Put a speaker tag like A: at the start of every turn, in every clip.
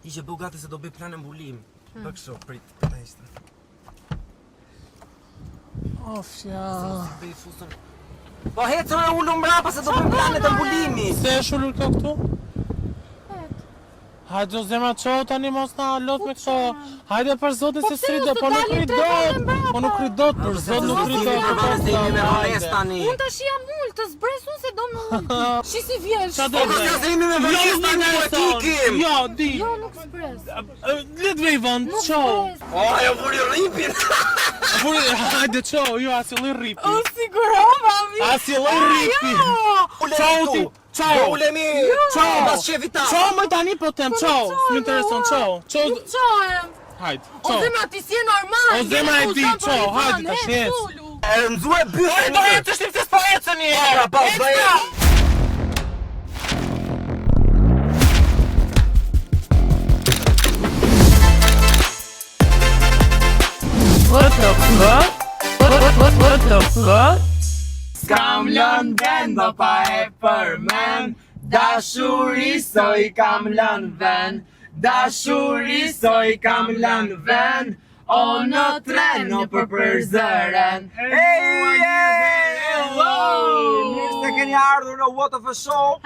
A: Ishe bëu gati se do bëj plan mbulim. Bë kështu, prit, ta ishte.
B: Ofja.
A: Bëj fusën. Po hecën e ulëm mbrapa se do bëjmë planet e mbulimit.
B: Se e shullur kjo këtu? Hajde o zemra qo tani mos na lot me këto. Hajde për zotin se s'ri do, po nuk ri dot. Po nuk ri dot, për zot nuk ri dot.
C: Unë tash jam ullë, të zbresun se do më ullë. Shi si vjesh.
B: Qa do
A: Po s'ka me vërjes tani po ikim.
B: Jo, di.
C: Jo, nuk zbres.
B: Let vej vënd,
C: Nuk
B: qo.
C: zbres.
A: O, ajo vuri ripin.
B: Hajde qo, jo, asi loj ripi.
C: O, sigurova, mi.
B: Asi loj ripi.
A: Ulemi tu.
B: Qo.
A: Ulemi.
B: Qo.
A: Pas shefi ta.
B: Qo më tani po tem, qo. Më intereson, qo.
C: Nuk qohem.
B: Hajde,
C: O
B: qo.
C: zemra ti si e normal.
B: O zemra e di, qo, hajde tash ec.
A: E rëndzu e bysë.
B: Do e të shtim se s'po ecën një herë.
A: Pa, bëj.
B: What the fuck? S'kam lën vend do pa e përmen. Dashuri so i kam lën vend. Dashuri so i kam lën vend. O në tren në përzëren.
A: Mirë se keni ardhur në What of a Show.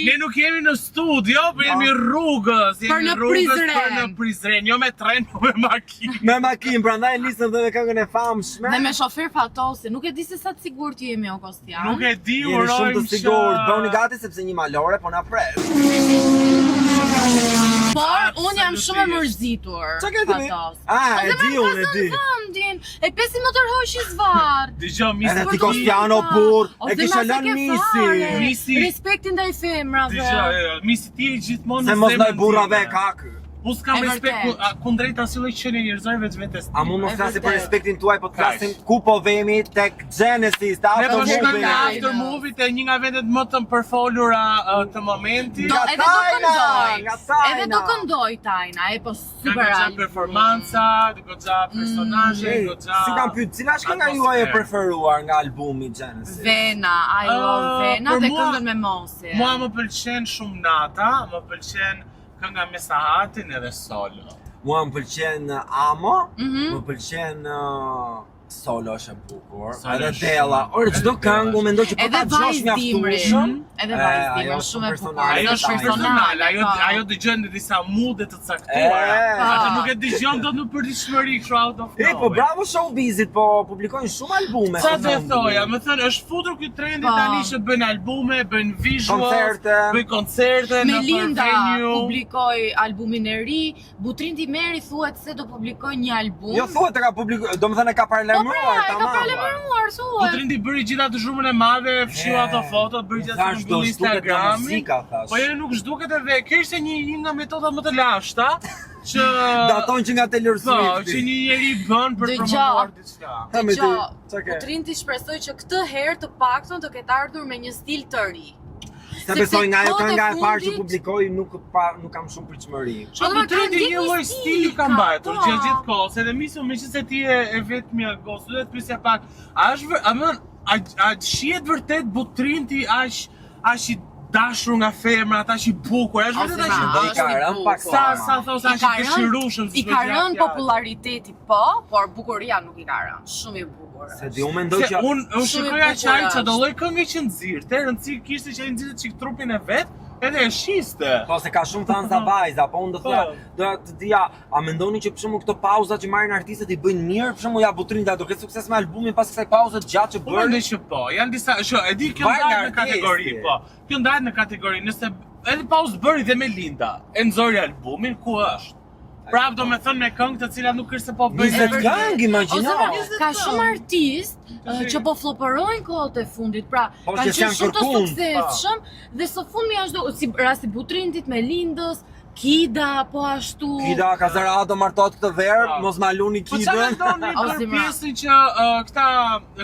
B: Ne nuk jemi në studio, por jemi rrugës.
C: Për në Prizren.
B: Për në Prizren, jo me tren, po me makinë.
A: Me makinë, prandaj nisëm dhe me këngën e famshme.
C: Dhe me shofer fatosi, nuk e di se sa të sigurt jemi o Kostian.
B: Nuk e di,
A: Jeni shumë
B: urojmë
A: të sigurt. Bëuni gati sepse një malore po na pres.
C: Por, unë jam shumë e mërzitur.
A: Qa ke ti?
C: Fatos.
A: E di, unë e di.
C: Vëndin, e pesi më tërhosh i zvarë.
B: Dëgjoj, misi.
A: Edhe ti Kostiano burr,
C: O
A: e kisha lënë misi.
B: Misi.
C: Respektin ndaj femrave.
B: Dëgjoj, misi ti e gjithmonë
A: Se mos ndaj burrave e kakë.
B: Po s'kam
C: E
B: respekt
C: vërtet.
B: kundrejt asylloj që në njerëzve vetes.
A: A mund mos
C: E
A: flasim për
C: vërtet.
A: respektin tuaj, po të flasim ku po vemi tek Genesis, të
B: Ne po
A: after
B: shkojmë
A: movie.
B: në after movie te një nga vendet më të përfolura të momentit.
C: Do, edhe do
A: Tajna,
C: këndoj.
A: nga Tajna.
C: Edhe do këndoj Tajna, e po
B: Ka
C: super
B: goxha
C: realistik.
B: performanca, goxha personazhe, goxha.
A: Si kam pyet, cila është kënga juaj e preferuar nga albumi Genesis?
C: Vena, I love Vena
B: për
C: dhe
B: mua-
C: këngën me Mosi.
B: Mua më pëlqen shumë Nata, më pëlqen kënga me Sahatin edhe Solo.
A: Mua më pëlqen Amo,
C: Mhm.
A: më pëlqen Solo është e bukur,
B: Solo
A: edhe
B: është
A: Della.
B: shumë-
A: Ore çdo këngë u mendoj që po
C: Edhe
A: ta dëgjosh
C: Vajz Dimri.
A: mjaftueshëm.
C: Edhe Vajz Dimri,
A: ajo
C: shumë e bukur.
A: personale.
B: Ajo është personale, ajo
C: po.
B: dëgjon në disa moode të caktuara. Atë nuk e dëgjon dot në përditshmëri kështu out of
A: Po
B: nowhere.
A: bravo showbizit, po publikojnë shumë albume.
B: Sa
A: po
B: të
A: fundi.
B: thoja, më thënë, është futur ky trendi
C: Po.
B: tani që bën albume, bën visuals,
A: Koncerte.
B: bën koncerte në
C: Melinda
B: venue.
C: publikoi albumin e ri, Butrinti Meri thuhet se do publikoj një album.
A: Jo thuhet e ka publikuar, domethënë e ka
C: Po pra,
A: paralajmëruar
C: e ka
A: tamam.
C: paralajmëruar, thuhet.
B: Butrinti bëri gjitha të zhurmën e madhe, fshiu ato fotot, bëri gjitha
A: Thash
B: të
A: do
B: mbyll
A: zhduket nga
B: Instagramin.
A: muzika, thash.
B: Po jo nuk zhduket edhe, kjo ishte një nga metodat më të lashta që
A: Daton që nga Taylor
B: po, që
A: Swift.
B: një njeri bën për
C: Dëgjo.
B: promovuar diçka.
A: Ha me ty,
C: Dëgjo,
A: çka ke?
C: Butrinti shpresoj që këtë herë të paktën të ketë ardhur me një stil të ri.
A: Sa
C: Sepse
A: besoj nga ajo
C: kohët e
A: kënga e parë që
C: fundit-
A: publikoi nuk kam shumë pritshmëri.
B: Që Butrinti një lloj stili ka mbajtur gjatë gjithë kohës, edhe misu meqense ti e vetmja gosë, duhet të pyesja pak, a shihet vërtet Butrinti aq i dashur nga femrat, aq i bukur, është vërtet aq i
A: Do i
B: bukur.
A: ka rënë pak
B: Sa thos aq i dëshirueshëm.
C: I ka rënë populariteti po, por bukuria nuk i ka rënë. Shumë i bukur.
A: Se di unë mendoj
B: Se
A: që
B: unë
C: Shumë i
B: shikoja
C: bukur
B: qaj që
C: është.
B: do lloj këngë që nxirte, rëndësi kishte që ai nxirte çik trupin e vet, edhe e shiste.
A: po se ka shumë thansa vajza, po unë do të dija, a mendoni që për shembull këto pauza që marrin artistët i bëjnë mirë, për shembull ja Butrinta do ketë sukses me albumin pas kësaj pauze të gjatë që
B: Po
A: bëri?
B: mendoj që po, janë disa, e di kjo
A: Varet
B: ndahet në
A: nga
B: kategori,
A: artisti.
B: po. Kjo ndahet në kategori, nëse edhe pauzë bëri dhe Melinda, e nxori albumin, ku është? Prap do me thënë me këngë të cilat nuk është se po bëjnë
A: 20 këngë, imagjino.
C: Ose ka shumë artistë që po flopërojnë kohët e fundit, pra
A: Po,
C: kanë
A: që
C: qenë
A: janë
C: shumë të
A: kërkuar,
C: suksesshëm dhe së fundmi ashtu si rasti Butrintit, Melindës, Kida, po ashtu.
A: Kida Kazarado martohet këtë verë,
B: Po.
A: mos ma luni
B: Po qa
A: Kidën.
B: mendoni
C: O,
B: për
C: Zimra.
B: pjesën që këta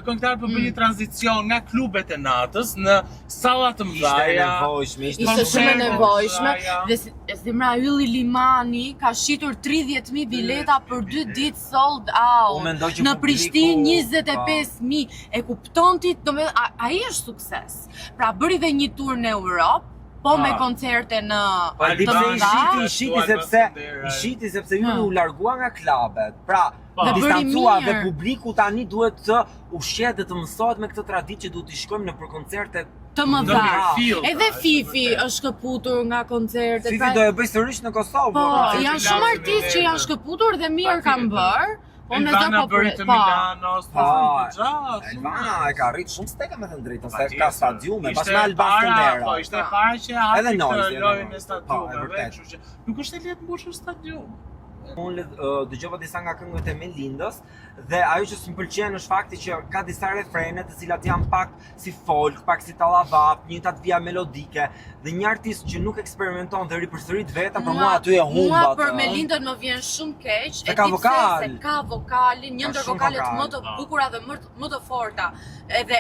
B: këngëtarë po bëjnë një tranzicion nga klubet e natës në salla të
A: Ishte e
B: mëdha.
A: nevojshme, ishte
C: Ishte shumë e
B: Koncerto,
C: nevojshme
B: ja.
C: dhe Zimra Ylli Limani ka shitur 30.000 bileta për 2 ditë sold out.
A: Unë mendoj që
C: Në
A: publiku-
C: Prishtinë 25.000. E kupton ti, domethënë ai është sukses. Pra bëri dhe një tur në Europë, po me koncerte në
A: Po di pse i
C: mëdha.
A: shiti sepse ju u largua nga klubet. Pra,
C: Dhe
A: distancua
C: bëri
A: dhe
C: mirë.
A: publiku tani duhet të ushqet dhe të mësohet me këtë traditë që duhet të shkojmë në për koncerte.
C: Të mëdha.
B: Field,
C: Edhe Fifi është shkëputur nga koncertet.
A: Fifi do e bëj sërish në Kosovë.
C: Po,
A: koncertin
C: janë
A: e
C: shumë
A: Lavës.
C: artistë që janë shkëputur dhe mirë kanë bërë. Po me
B: Elvana
C: zë
B: bëri të
C: po.
B: Milanos,
A: Elvana e ka rritë shumë steka me të drejtën, se ka stadiume, pas me Albas Tondera.
B: Po, ishte e para që hapë
A: Edhe
B: këtë
A: Noizi,
B: lojën e
A: Po, e
B: stadiumeve,
A: vërtet.
B: kështu që nuk është e lehtë mbushur stadium.
A: Unë dëgjova disa nga këngët e Melindës dhe ajo që s'm pëlqen është fakti që ka disa refrene të cilat janë pak si folk, pak si tallavap, një vija melodike dhe një artist që nuk eksperimenton dhe ripërsërit veta, për mua aty e humba.
C: Mua për Melindën më vjen shumë keq,
A: Se ka vokal.
C: se ka vokalin, një ndër
A: shumë
C: vokalet
A: vokal.
C: më të bukura dhe më të forta. Edhe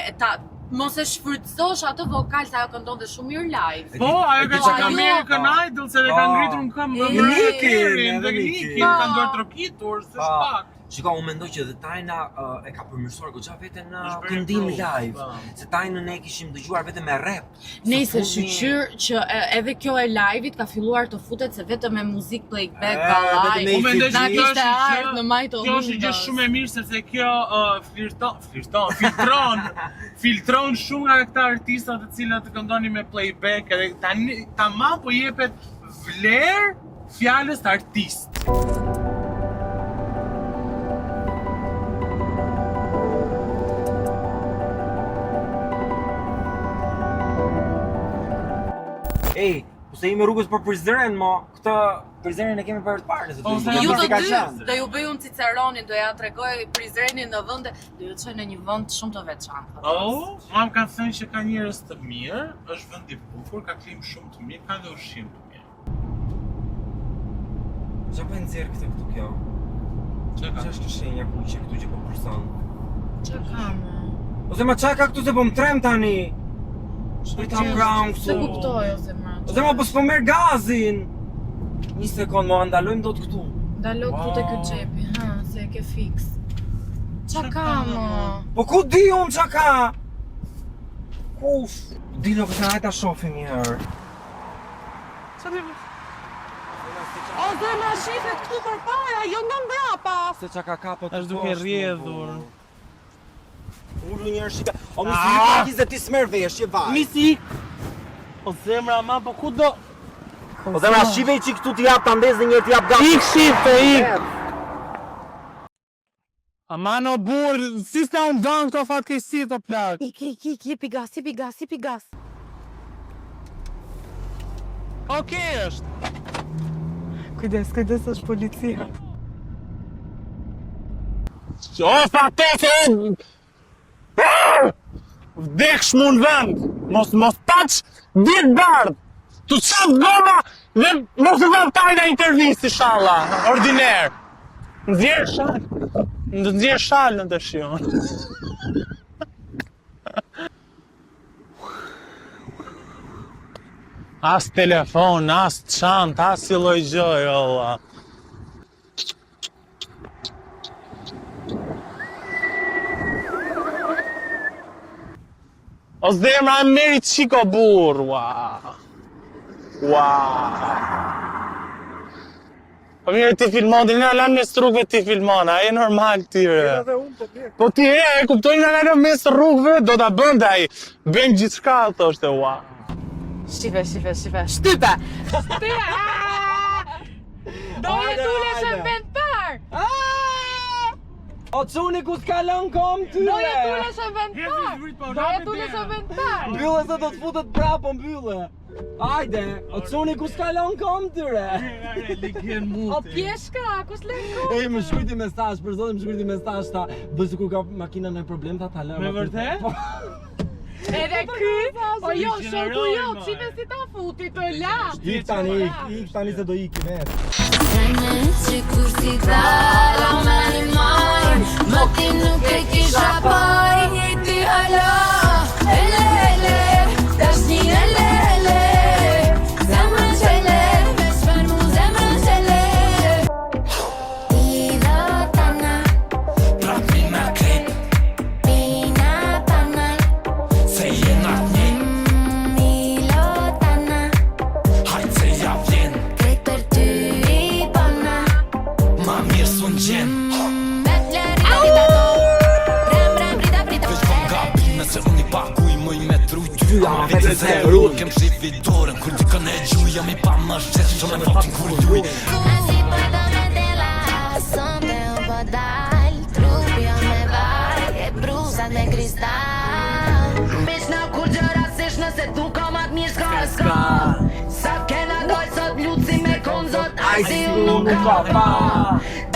C: mos e shfrytëzosh atë vokal se ajo këndon dhe shumë mirë live.
B: Po, ajo ka
A: E di
B: qenë
A: çka
B: American
A: ka-
B: Idol se dhe ka
A: Po.
B: ngritur në këmbë
C: E,
B: më
A: Nikin,
B: dhe
A: edhe
B: Nikin,
A: Nikin.
B: ka ndorë trokitur, se shpak.
A: Shiko, unë mendoj që dhe Tajna e ka përmirësuar goxha veten në
B: Është bërë
A: këndim
B: improve,
A: live.
B: po.
A: Se Tajnën ne kishim dëgjuar vetëm me rap.
C: Nëse
A: Së fundmi-
C: shqyr që edhe kjo e live-it ka filluar të futet se vetëm me muzikë playback,
A: vetëm
C: ballaj.
A: me
B: Unë mendoj
C: Na
B: që kjo
C: kishte
B: është
C: ardhur në majtë
B: Kjo është një gjë shumë e mirë sepse kjo filtron shumë nga këta artistat të cilat të këndoni me playback edhe tani tamam po jepet vlerë fjalës artist.
A: Ej, po se jemi rrugës për Prizren, mo, këtë Prizrenin e kemi për të parë, nëse
B: Po,
A: të
B: se
C: Ju
B: Ju
C: të
A: ka
C: dy,
A: qenë.
C: do ju bëj unë Ciceronin, do ja tregoj Prizrenin në vende, do ju çoj në një vend shumë të veçantë.
B: Oh, mam kanë thënë që ka njerëz të mirë, është vend i bukur, ka klimë shumë të mirë, ka dhe ushqim të mirë.
A: Qa po e nxjerr këtë këtu kjo?
B: Çka
A: Qa
B: ka?
A: është kjo shenja kuqe këtu që po përson?
C: Çka kam?
A: Ose ma qa ka këtu se po më trem tani? Për ta mram
C: Se
A: këtu.
C: kuptoj ose më.
A: Ose ma po s'po merr gazin. Një sekond, mo andalojmë dot këtu.
C: Ndalo këtu te ky xhepi, ha, se e ke fix. Çka kam?
A: Po ku di unë qa ka? Uf, Dino këta hajta shohim një herë.
C: O dhe ma shifet këtu për para, jo nga mbrapa.
A: Se qa ka kapot
B: Është duke rrjedhur.
A: Ullu një herë shika. O misi një pakis dhe ti s'merr veshje, vaj.
B: Misi! O zemra ma, po ku do?
A: O dhe ma shive i që këtu t'i jap të ndez dhe një t'jap gafë.
B: Ik shifte, ik! Aman o burë, si s'ka unë danë këto fatkeqësi të plak.
C: Ik, jepi gas.
B: Okej është.
C: Kujdes, është policia.
B: O, fatete! Vdeksh mu në vend! Mos paq ditë bardh! Tu qatë goma dhe mos të dhëm tajna intervjist, inshallah, ordiner. Nëzjerë shalë në të shion. As telefon, as çant, as si lloj gjë, olla. O zemra e meri qiko burr, ua. Po mirë ti filmon, dhe nga lanë mes rrugëve ti filmon, a e normal tire. Po ti e kuptoj nga lanë mes rrugëve, do t'a bënda ai. Bëjmë gjithçka, thoshte, ua.
C: Shtype. Shtype! Do jetë ulesh në vend parë!
A: O quni ku s'ka lën kom ty
C: Do jetë ulesh në vend parë!
A: Mbyllë se do t'futet prapë mbyllë. Ajde, o quni ku s'ka lën kom tyre.
C: O pjeshka, kus lën kohë?
A: Ej, më shkruajti mesazh, për zotin më shkruajti mesazh ta, bëse kur ka makina në problem ta lëm.
B: Me vërtet?
C: Edhe ky, po jo, shoku jo, çime si ta futi të la.
A: Ik tani se do iki vetë.
D: Që kur si dala me një majnë Më ti nuk e kisha paj Një ti hala Ele, tash një ele Zemrën qele Me shper mu zemrën qele Ida tana
E: Prap mina klip,
D: Pina tana
E: se jena një
D: Milo tana
B: Vetë se rrugë
E: Kem shi vidorën Kur dikën e gjuj Jam I pa më shqes Shumë e fatin kur t'uj
D: Así puedo meterla, sonde un podal, trupio me vaj, e brusat me kristal. Mish na kur gjëra sish nëse tu ka mat mirë s'ka. Sa kena doj sot luci me kon zot, ai si unë nuk ka pa.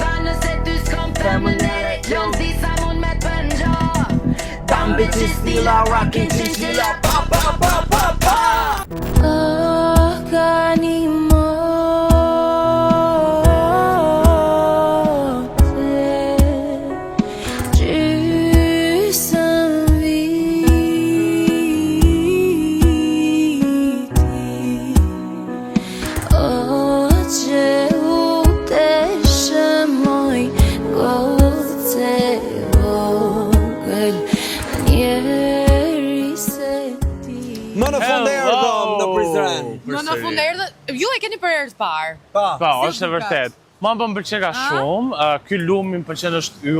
D: Ta nëse ty s'kom femën e lon disa mund me t'pëngjo. Dumb bitches still a rockin' chinchilla, pa pa pa pa pa.
A: Më në fund erdhëm në Prizren.
C: Më në fund erdhë, ju e keni për herë të parë.
B: Po, është e vërtet. Ma më pëlqen ka shumë, ky lumi më pëlqen është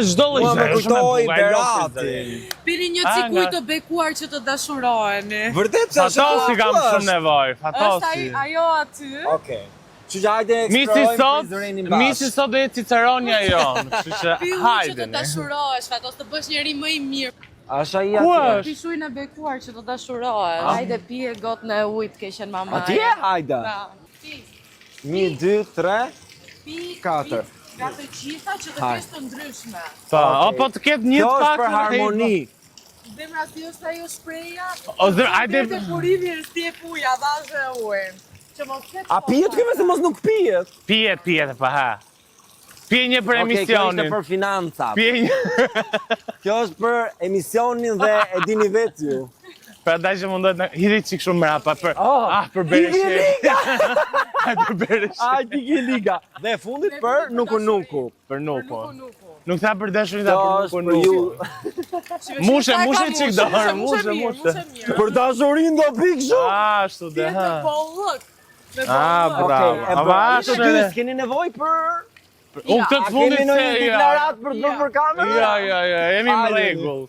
B: çdo lloj
A: Mua më
B: gjë, shumë e
A: kujtoi
B: bukur.
A: Beratin.
C: Pini një cikuj të bekuar që të dashuroheni.
A: Vërtet se është
B: Fatosi kam shumë nevojë,
C: Është
B: fatosi.
C: ajo aty.
A: Okej. Kështu që hajde
B: Misi
A: eksplorojmë
B: sot,
A: Prizrenin
B: misi
A: bashkë.
B: sot do jetë Ciceronia jon, kështu që
C: Pi uj që
B: hajde.
C: të dashurohesh, Fatos, të bësh njeri më I mirë.
A: Është ai
B: Ku
A: atje.
B: është?
C: Pishujnë e bekuar që të dashurohesh. Hajde pije gotë në ujtë ke qenë mama.
A: Atje hajde. 1, 2, 3.
C: Pi,
A: 4.
C: nga të gjitha që të
A: Haj.
C: kesh të ndryshme.
B: Po, apo të ketë një
A: Kjo
B: të
A: është
B: pak
A: për harmoni.
C: Zemra si është ajo shpreja.
B: O zër, hajde.
C: Të kurimi është ti e puja, dhashe e ujnë. Që mos ketë
A: A pijet këve se mos nuk pijet?
B: Pijet, pa ha. Pije një për
A: Okej, kjo ishte
B: emisionin.
A: për financat.
B: Pije një.
A: Kjo është për emisionin dhe e dini vetë ju.
B: Pra daj që mundohet në hiri qik shumë mrapa për... për bere
A: Hiri
B: shqe. Për bere shqe.
A: Ai tiki liga. Dhe e fundit për nuku.
B: Për nuku. Nuk tha për dashurin, tha
A: Kjo
B: për
A: është
B: nuku
A: për ju.
B: Mushe qik dorë, mushe.
A: Për dashurin do pik shumë.
B: Ashtu dhe, ha.
C: Me bollëk.
B: Bravo.
A: Okej, e
B: Ava
A: bërë.
B: ashtu
A: Të dy,
B: dhe.
A: s'keni nevojë për...
B: Unë këtë
A: A
B: fundit
A: keni
B: se...
A: në një deklarat për të bërë për kamerë?
B: Ja, jemi më
A: Hajde.
B: rregull.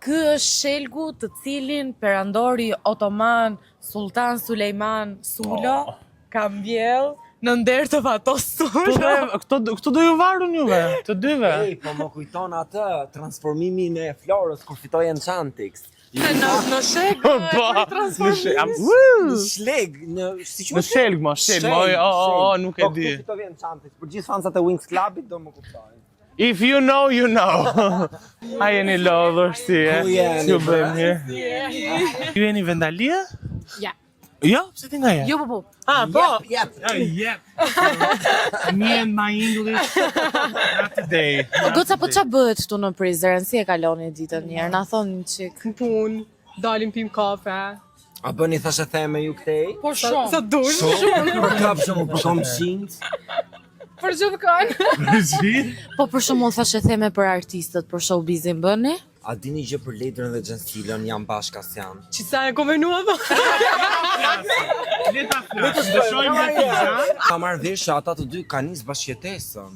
C: Ky është shelgu të cilin perandori otoman Sultan Sulejman Sulo ka mbjell në nder të Fatos Sulo.
B: Këto do ju varun juve, të dyve.
A: Ej, po më kujton atë transformimin e Florës kur fitoi Enchantix.
C: Në sheg
B: Po, në
A: Shleg, në si
B: Në shelg, nuk e
A: Po,
B: di.
A: kur fitoi Enchantix, për gjithë fansat e Wings Clubit do më kuptojnë.
B: If you know, you know. A jeni lodhur si e?
A: Ku jeni,
B: Si u bëjmë
A: bre?
B: mirë? Ju jeni vendalia?
C: Ja.
B: Jo, pse ti nga je?
C: Jo, po.
B: Ah, po.
A: Jep.
B: Yep. Me and my English. Not today.
C: Goca, po qa bëhet këtu në Prizren? Si e kaloni ditën njerë? Na thonë një qik.
F: Pun, dalim pim kafe.
A: A bëni thashe theme ju këtej?
C: Po shumë.
F: Sa dur.
A: Për kap shumë, për kom shint.
F: Për gjithë kanë.
C: Po për shumë thashe theme për artistët, për showbizin bëni?
A: A dini gjë për Ledrën dhe Gjensilën, jam bashkë as janë.
F: Që sa e konvenua dho.
B: Leta flash, dëshojmë dhe pizza.
A: Ka marrë vesh ata të dy ka nis bashkëjetesën.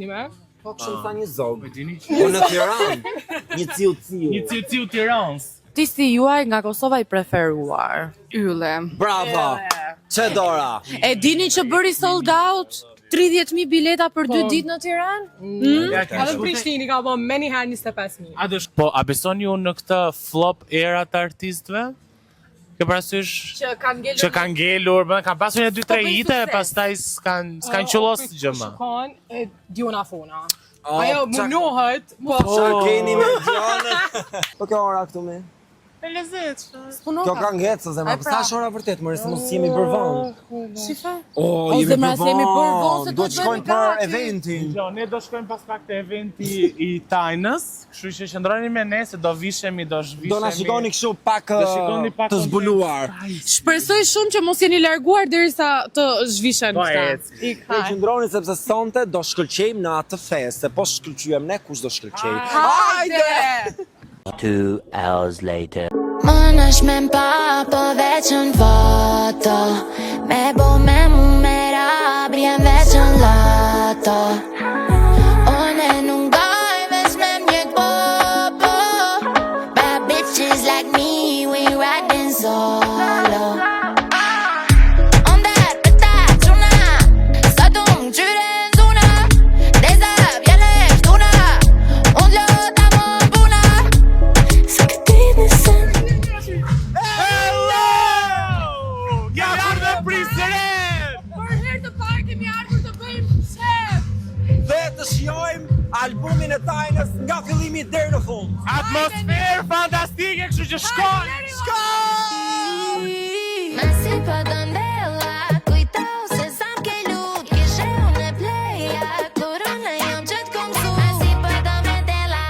F: Një me?
A: Po kështu tha një zog.
B: Dini që?
A: Po në Tiranë, një ciu.
B: Një ciu Tiranës.
C: Ti si juaj nga Kosova I preferuar?
F: Ylle.
A: Bravo. Çe dora.
C: E dini që bëri sold out? 30.000 bileta për 2 ditë në Tiranë?
F: Edhe në Prishtini ka bo meni herë 25.000.
B: Po, a besoni ju në këtë flop era të artistëve? Ke parasysh
C: Që kanë ngelur.
B: që kanë ngelur, kanë pasur një 2-3
C: bëjnë
B: hite,
C: sukses.
B: pastaj s'kan qullos gjë më.
F: Shukon e Diona Fona.
A: Oh,
F: Ajo munohet, po
A: Qa keni me Diana? Po kjo ora këtu me?
B: E lezet.
A: Kjo ka ngecë, se zemra, sa është ora vërtet, mërë, se mos jemi për vonë.
C: Shifa?
A: O,
C: zemra, se jemi për vonë, se
A: do
C: duhet
A: të shkojnë
C: bëjmë
A: për
C: gati.
A: eventin.
B: Jo, ne do shkojmë pas pak të eventi I Tajnës, kështu që qëndroni me ne se do vishemi, do zhvishemi.
A: Do na shikoni kështu pak
B: Do shikoni pak
A: të zbuluar.
C: Shpresoj shumë që mos jeni larguar derisa të zhvishen
B: Po,
C: këta.
B: ec.
A: Ne qëndroni sepse sonte do shkëlqejmë në atë festë, se po shkëlqyem ne, kush do shkëlqej?
C: Hajde!
G: 2 hours later.
D: Më nash me mpa po veçën foto Me bo me mu me rabrien veçën lato One nuk gaj veç me mjek popo Bad bitches like me, we riding
A: albumin e Tajnës nga fillimi deri në fund.
B: Atmosferë fantastike, kështu që shkoj!
D: Ma si pa dëndella, kujtau se sam ke lut, kishe unë e pleja, korona jam që t'kom su. Ma si pa dëndella,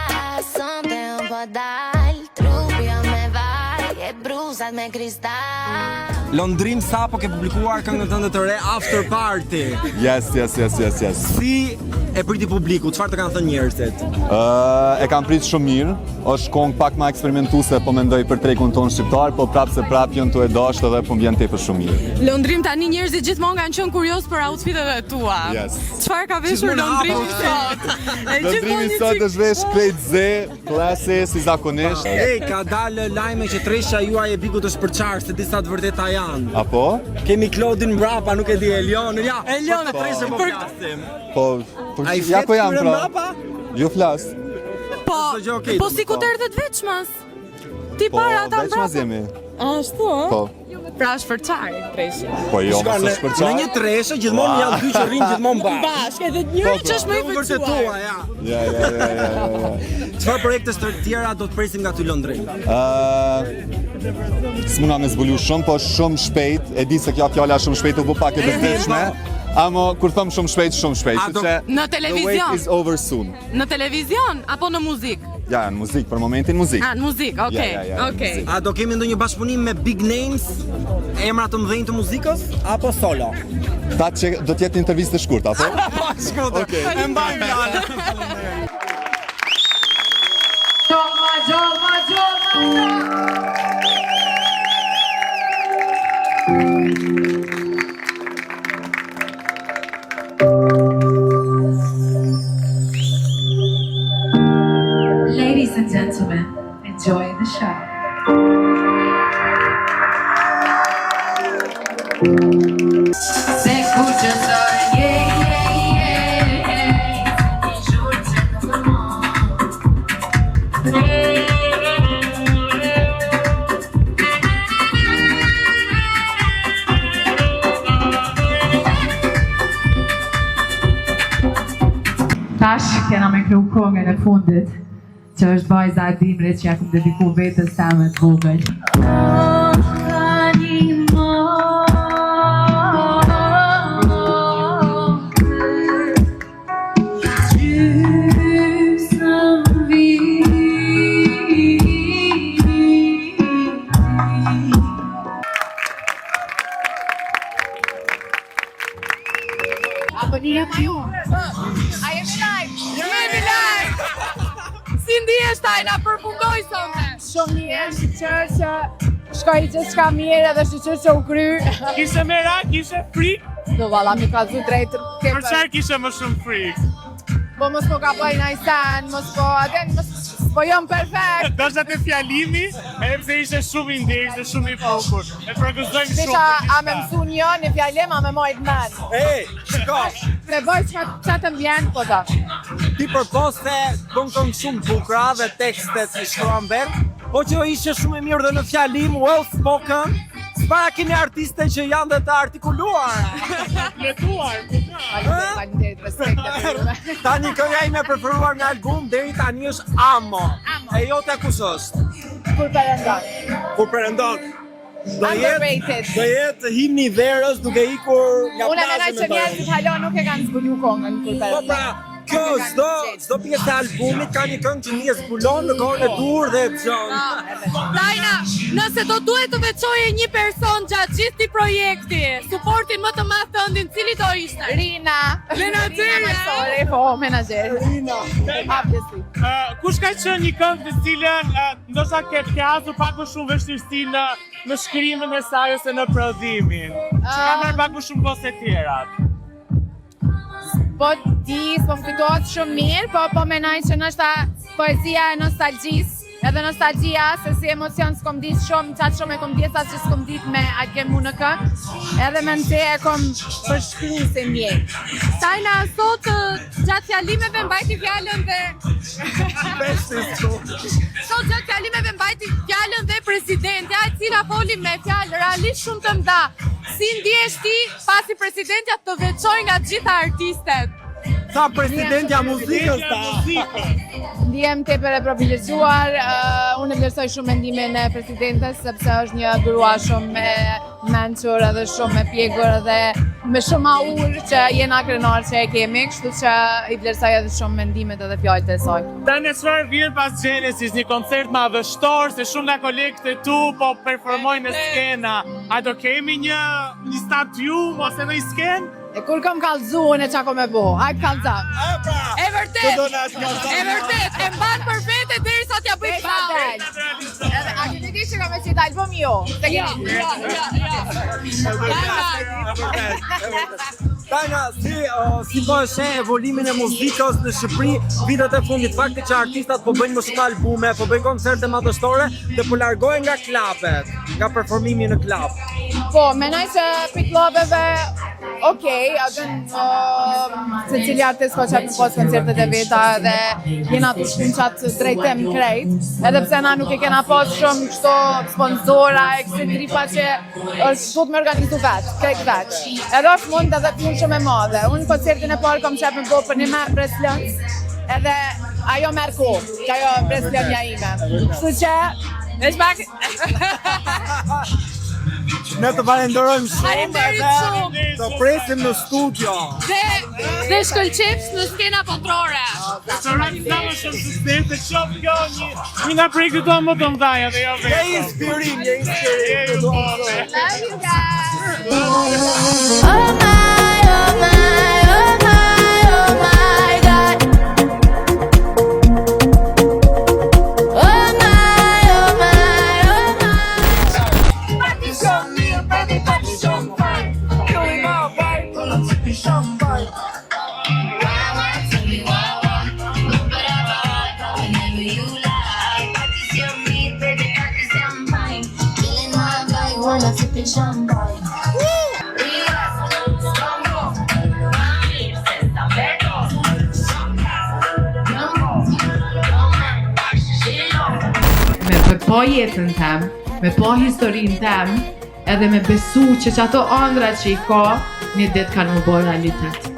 D: sonte un po dal, trupi jam me vaj, e bruzat me kristal.
A: Londrim sapo ke publikuar këngën tënde të re After Party.
H: Yes.
A: Si e priti publiku, çfarë të kanë thënë njerëzit?
H: E kam prit shumë mirë, është këngë pak ma eksperimentuese, po mendoj për trekun tonë shqiptar, po prapë se prapë jënë të e dashtë dhe po m'vjen tepër shumë mirë.
C: Londrim tani njerëzit gjithmonë kanë qenë kurios për outfitet e tua.
H: Yes.
C: Çfarë ka veshur Londrimi sot?
H: Londrimi sot është vesh krejt ze, klase, si zakonisht.
A: Ka dalë lajme që tresha juaj e Bikut është përçarë, se disa të vërteta janë.
H: Apo?
A: Kemi Klodin mbrapa, nuk e di Elionën, ja.
C: Elion,
A: për të treshe po flasim.
H: Po,
A: A i
H: ja ku
A: flet
H: jam
A: këtyre
H: pra?
A: mbrapa?
H: Ju flas.
C: Po si ku të erdhet veçmas? Ti
H: Po,
C: para ta
H: veçmas jemi.
C: Ashtu, ë?
H: Po.
C: Pra është përçarë tresha.
H: Po jo, mos është për
A: Në
H: çfarë?
A: një treshe gjithmonë janë dy që rrinë gjithmonë bashkë.
C: Bashkë, edhe njëri që është më i
A: Po
C: përcuar.
A: vërtetua, ja.
H: Ja.
A: Çfarë projekte të tjera do të presim nga ty Londrim?
H: S'muna me zbulu shumë, po shumë shpejt, e di se kjo fjala shumë shpejt u bë pak e bezdeshme, amo kur thëm shumë shpejt,
A: A,
H: që
C: Në
H: the
C: televizion.
H: wait is over soon.
C: Në televizion apo në muzikë?
H: Ja, në muzikë, për momentin muzikë.
C: Ah, në muzikë, okay.
H: Ja,
C: Okay.
H: muzikë.
A: A do kemi ndonjë bashkëpunim me big names, emra të mëdhenj të muzikës apo solo?
H: Ta që do t'jetë intervistë të shkurta, apo?
A: Po, shkruaj.
H: Okej.
A: E mbajmë fjalën.
I: Ladies and gentlemen, enjoy the show. Se escucha solo, Tash kena me kru këngën e fundit, që është vajza e Dimrit që ja kum dediku vetës teme të vogël.
C: Si ndihesh Tajna, përfundoj sonte.
F: Shumë mirë, shqyqër që shkoj gjithë shka mirë edhe shqyqër që u kry.
B: Kishe merak, kishe frikë?
F: Do valla, mi ka dhu drejtë.
B: Për çfarë kishe më shumë frikë?
F: Po mos po ka bëj naj sen, mos po aden, po jam perfekt.
B: Do shta të fjalimi, edhe pse ishe shumë i ndekë dhe shumë i fokur. E përgëzojmë shumë.
F: Desha a me mësu një në fjalim, a me mojt men.
A: Shko,
F: Me bëj që të mbjen, po ta.
A: ti përposte bën këngë shumë bukra dhe tekstet që shkruan vetë, po që ishe shumë e mirë dhe në fjalim, well spoken, s'para keni artiste që janë dhe të artikuluar.
B: Letuar.
F: Faleminderit, respekt e përve.
A: Tani kënga ime preferuar në album deri tani është Amo. E jote kush është?
F: Kur përëndon.
A: Kur perëndon.
F: Underrated.
A: Do jetë himni i verës duke ikur nga
F: Unë
A: plazhi
F: menaj që njerëzit halo nuk e kanë zbulu kongën kur
A: Po
F: përëndon.
A: pra, kjo çdo pjesë e albumit ka një këngë që një zbulon në kohën e dur dhe e gjon.
C: Tajna, nëse do duhet të veçoje një person gjatë gjithë këtij projekti, suportin më të madh tëndin, cili do ishte?
F: Rina.
C: Menaxhere,
F: Menaxhere, po, menaxhere. Rina. Obviously.
B: Kush ka qenë një këngë të cilën ndoshta ke pasur pak më shumë vështirësi në shkrimin e saj ose në prodhimin? Që ka marrë pak më shumë kohë se tjerat?
F: Po di, s'po më kujtohet shumë mirë, po menaj që nështë poezia e nostalgjisë, edhe nostalgjia, se si emocion s'kom ditë shumë, qatë shumë e kom djesa që s'kom ditë me atë ke mu në këngë, edhe me në te e kom përshkru se mjek.
C: Tajna, sot gjatë fjalimeve mbajti fjalën dhe sot gjatë fjalimeve mbajti fjalën dhe presidentja, e cila foli me fjalë realisht shumë të mëdha. Si ndjesh ti pasi presidentja të veçoj nga gjitha artistet?
B: Sa presidentja muzikës ta.
F: Ndihem tepër e privilegjuar, unë vlerësoj shumë mendimin e presidentes sepse është një grua shumë e mençur edhe shumë e pjekur dhe me shumë aur që jena krenar që e kemi, kështu që i vlerësoj edhe shumë mendimet edhe fjalët e saj.
J: Tani çfarë vjen pas Genesis, një koncert madhështor, se shumë nga kolegët e tu po performojnë në skena. A do kemi një stadium ose një skenë?
F: E kur kam kallëzu unë e qa kom e bo, hajt kallëzam. E vërtet, e mban për vete derisa t'ja bëj fal. A keni di që kam e qita album jo?
B: Tanja, si po e sheh evolimin e muzikës në Shqipëri vitet e fundit, fakti që artistat po bëjnë më shumë albume, po bëjnë koncerte madhështore dhe po largohen nga klubet, nga performimi në klub.
F: Po, menaj që për klubeve, okej, atë se cili artist ko qatë në posë koncertet e veta dhe jena të shkun qatë drejtem krejt, edhe pse na nuk e kena posë shumë kështo sponsora, eksentripa që është tut me organizu vetë, krejt vetë. Edhe është mund edhe punë shumë e madhe. Unë koncertin e parë kom qep me bo për një me Breslënës, edhe ajo merë kohë, që ajo Breslënja ime. Kështu që, veç pak...
B: Ne të falenderojmë shumë edhe të presim në studio.
F: Dhe shkëlqips në skena botrore.
J: Të organizamo shumë sukses të qoftë kjo një nga prej këto më të mdhaja dhe jo vetë.
B: Je inspirim.
F: Love you guys!
D: Oh my, oh my, oh my, oh my God. Oh my, oh my, oh my. Party Shomir, baby, party Shomir. Here we go, baby. Party Shomir. Whenever you like. Party Shomir, baby, party Shomir. Feeling my vibe, wanna sip in champagne.
I: Me po jetën tem, me po historinë tem, edhe me besu që ato ëndra që i ka, një ditë kanë më bërë realitet.